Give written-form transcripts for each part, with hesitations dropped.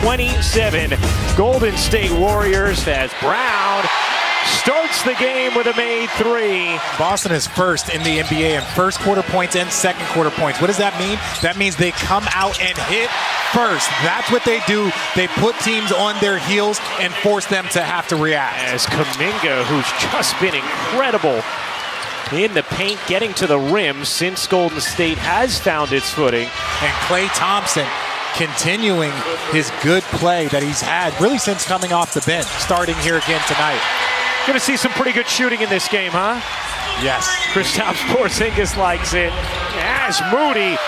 27. Golden State Warriors as Brown starts the game with a made three. Boston is first in the NBA in first quarter points and second quarter points. What does that mean? That means they come out and hit first. That's what they do. They put teams on their heels and force them to have to react. As Kuminga, who's just been incredible in the paint, getting to the rim since Golden State has found its footing. And Klay Thompson continuing his good play that he's had really since coming off the bench, starting here again tonight. Going to see some pretty good shooting in this game, huh? Yes. Kristaps Porzingis likes it as Moody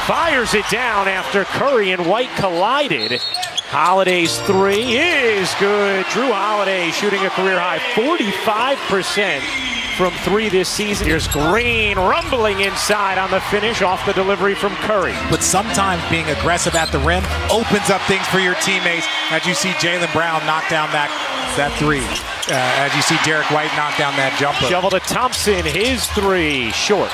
fires it down after Curry and White collided. Holiday's three is good. Drew Holiday shooting a career-high 45% from three this season. Here's Green rumbling inside on the finish off the delivery from Curry. But sometimes being aggressive at the rim opens up things for your teammates, as you see Jaylen Brown knock down that three. As you see Derek White knock down that jumper. Shovel to Thompson, his three, short.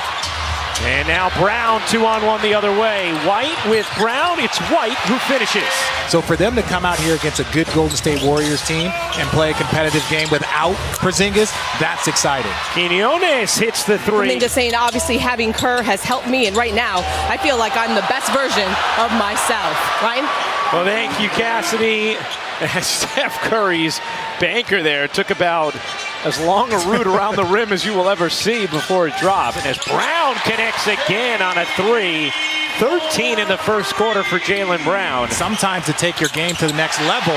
And now Brown 2-on-1 the other way. White with Brown, it's White who finishes. So for them to come out here against a good Golden State Warriors team and play a competitive game without Porzingis, that's exciting. Quinones hits the three. I'm just saying, obviously having Kerr has helped me, and right now I feel like I'm the best version of myself. Ryan? Well, thank you, Cassidy. Steph Curry's banker there took about as long a route around the rim as you will ever see before it dropped. And as Brown connects again on a three, 13 in the first quarter for Jaylen Brown. Sometimes to take your game to the next level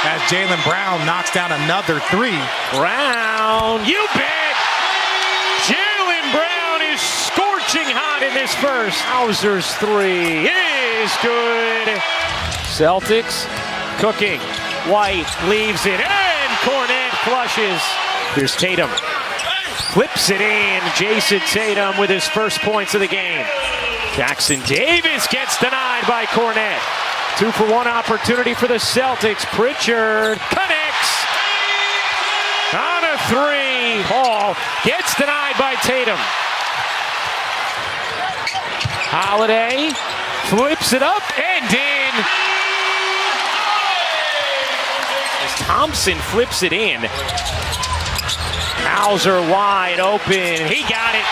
as Jaylen Brown knocks down another three. Brown, you bet! Jaylen Brown is scorching hot in this first. Hauser's three is good. Celtics cooking. White leaves it, and Cornet flushes. Here's Tatum. Flips it in. Jason Tatum with his first points of the game. Jackson Davis gets denied by Cornet. 2-for-1 opportunity for the Celtics. Pritchard connects on a three. Paul gets denied by Tatum. Holiday flips it up and in. Thompson flips it in. Hauser wide open. He got it.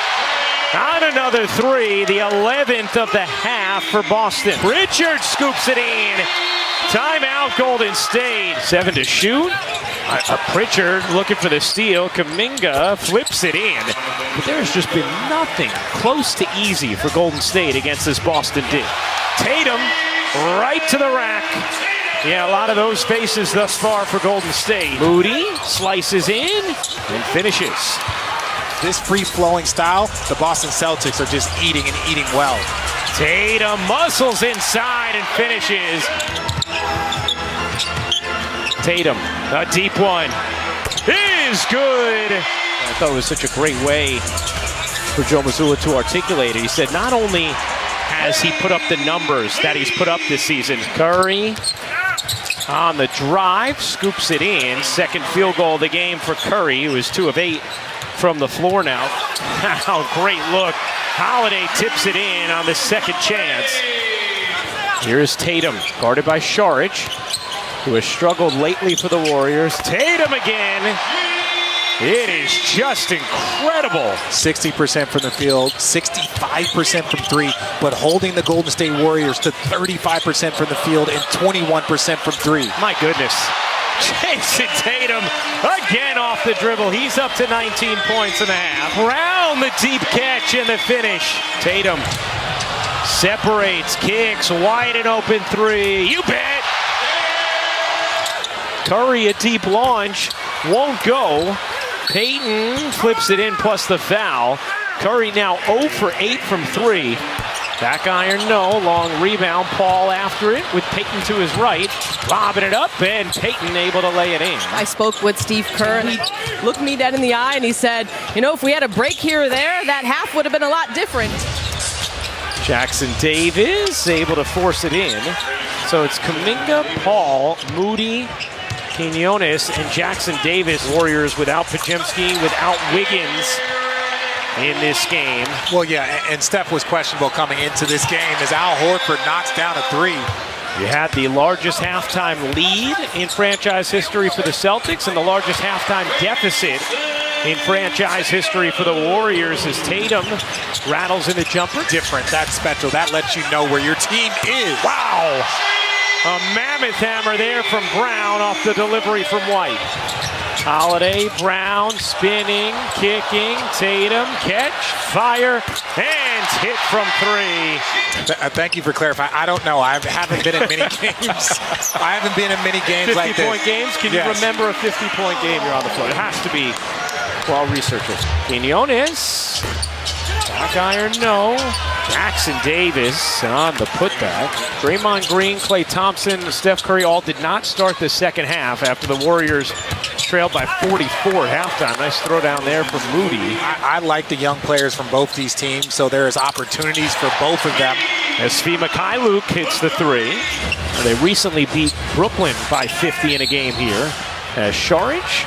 On another three, the 11th of the half for Boston. Pritchard scoops it in. Timeout, Golden State. 7 to shoot. Pritchard looking for the steal. Kuminga flips it in. But there's just been nothing close to easy for Golden State against this Boston D. Tatum right to the rack. Yeah, a lot of those faces thus far for Golden State. Moody slices in and finishes. This free-flowing style, the Boston Celtics are just eating and eating well. Tatum muscles inside and finishes. Tatum, a deep one, is good. I thought it was such a great way for Joe Mazzulla to articulate it. He said not only has he put up the numbers that he's put up this season, Curry on the drive, scoops it in. Second field goal of the game for Curry, who is 2 of 8 from the floor now. Wow, great look. Holiday tips it in on the second chance. Here's Tatum, guarded by Saric, who has struggled lately for the Warriors. Tatum again. It is just incredible. 60% from the field, 65% from three, but holding the Golden State Warriors to 35% from the field and 21% from three. My goodness. Jason Tatum again off the dribble. He's up to 19 points and a half. Brown the deep catch and the finish. Tatum separates, kicks, wide and open three. You bet. Curry a deep launch, won't go. Payton flips it in plus the foul. Curry now 0 for 8 from three. Back iron, no. Long rebound. Paul after it with Payton to his right. Lobbing it up, and Payton able to lay it in. I spoke with Steve Kerr, and he looked me dead in the eye, and he said, you know, if we had a break here or there, that half would have been a lot different. Jackson Davis able to force it in. So it's Kuminga, Paul, Moody, Quinones, and Jackson Davis. Warriors without Podziemski, without Wiggins in this game. Well, yeah, and Steph was questionable coming into this game as Al Horford knocks down a three. You had the largest halftime lead in franchise history for the Celtics and the largest halftime deficit in franchise history for the Warriors as Tatum rattles in the jumper. Different. That's special. That lets you know where your team is. Wow! A mammoth hammer there from Brown off the delivery from White. Holiday, Brown, spinning, kicking, Tatum, catch, fire, and hit from three. Thank you for clarifying. I don't know. I haven't been in many games. I haven't been in many games like this. 50-point games? Can you remember a 50-point game? You're on the floor. It has to be well-researched. Quinones. Back iron, no. Jackson Davis on the putback. Draymond Green, Klay Thompson, Steph Curry all did not start the second half after the Warriors trailed by 44 at halftime. Nice throw down there from Moody. I like the young players from both these teams, so there is opportunities for both of them. As Svi Mikhailuk hits the three. They recently beat Brooklyn by 50 in a game here. As Saric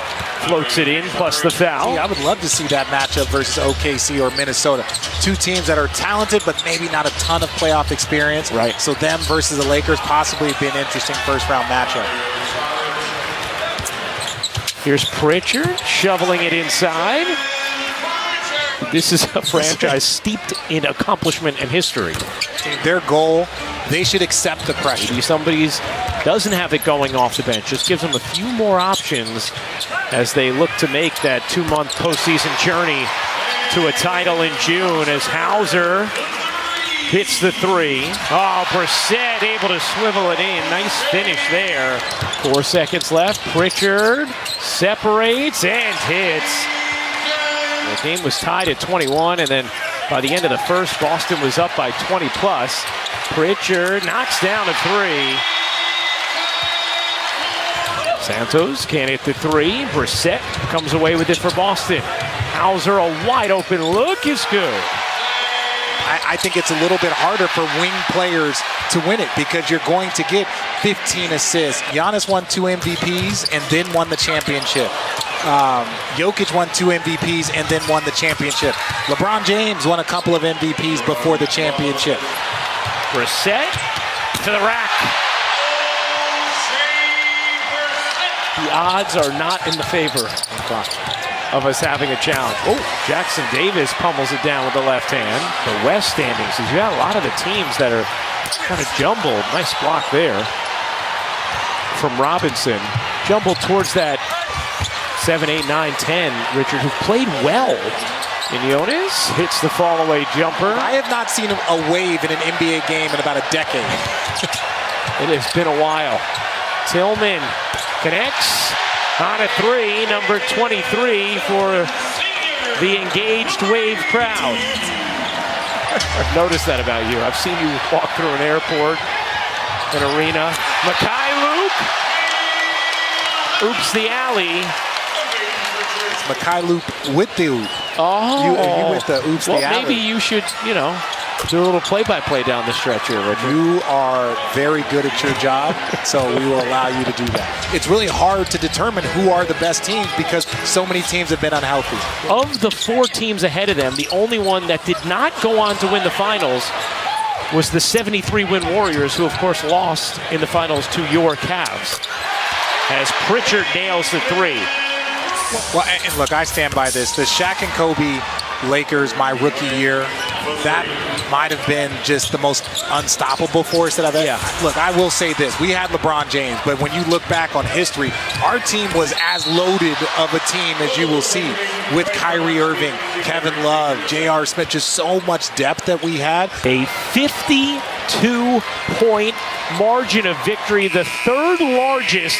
floats it in, plus the foul. I would love to see that matchup versus OKC or Minnesota. Two teams that are talented, but maybe not a ton of playoff experience. Right. So them versus the Lakers possibly be an interesting first-round matchup. Here's Pritchard shoveling it inside. This is a franchise steeped in accomplishment and history. Their goal, they should accept the pressure. Maybe somebody's doesn't have it going off the bench. Just gives them a few more options as they look to make that 2-month postseason journey to a title in June as Hauser hits the three. Oh, Brissett able to swivel it in. Nice finish there. 4 seconds left. Pritchard separates and hits. The game was tied at 21, and then by the end of the first, Boston was up by 20 plus. Pritchard knocks down a three. Santos can't hit the three. Brissett comes away with it for Boston. Hauser, a wide open look is good. I think it's a little bit harder for wing players to win it because you're going to get 15 assists. Giannis won 2 MVPs and then won the championship. Jokic won 2 MVPs and then won the championship. LeBron James won a couple of MVPs before the championship. Brissett to the rack. The odds are not in the favor of us having a challenge. Oh, Jackson Davis pummels it down with the left hand. The West standings, you got a lot of the teams that are kind of jumbled. Nice block there from Robinson. Jumbled towards that 7, 8, 9, 10, Richard, who played well. Quinones hits the fall-away jumper. I have not seen a wave in an NBA game in about a decade. It has been a while. Tillman connects on a three, number 23 for the engaged Wave crowd. I've noticed that about you. I've seen you walk through an airport, an arena. Mikhailuk. Oops the alley. It's Mikhailuk with the oop. Oh. You with the oops the alley. Maybe you should, do a little play-by-play down the stretch here, Richard. You are very good at your job, so we will allow you to do that. It's really hard to determine who are the best teams because so many teams have been unhealthy. Of the 4 teams ahead of them, the only one that did not go on to win the finals was the 73-win Warriors, who, of course, lost in the finals to your Cavs. As Pritchard nails the three. Well, and look, I stand by this. The Shaq and Kobe Lakers, my rookie year, that might have been just the most unstoppable force that I've ever. Yeah. Look, I will say this. We had LeBron James, but when you look back on history, our team was as loaded of a team as you will see with Kyrie Irving, Kevin Love, J.R. Smith, just so much depth that we had. A 52-point margin of victory, the 3rd largest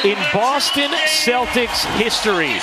in Boston Celtics history.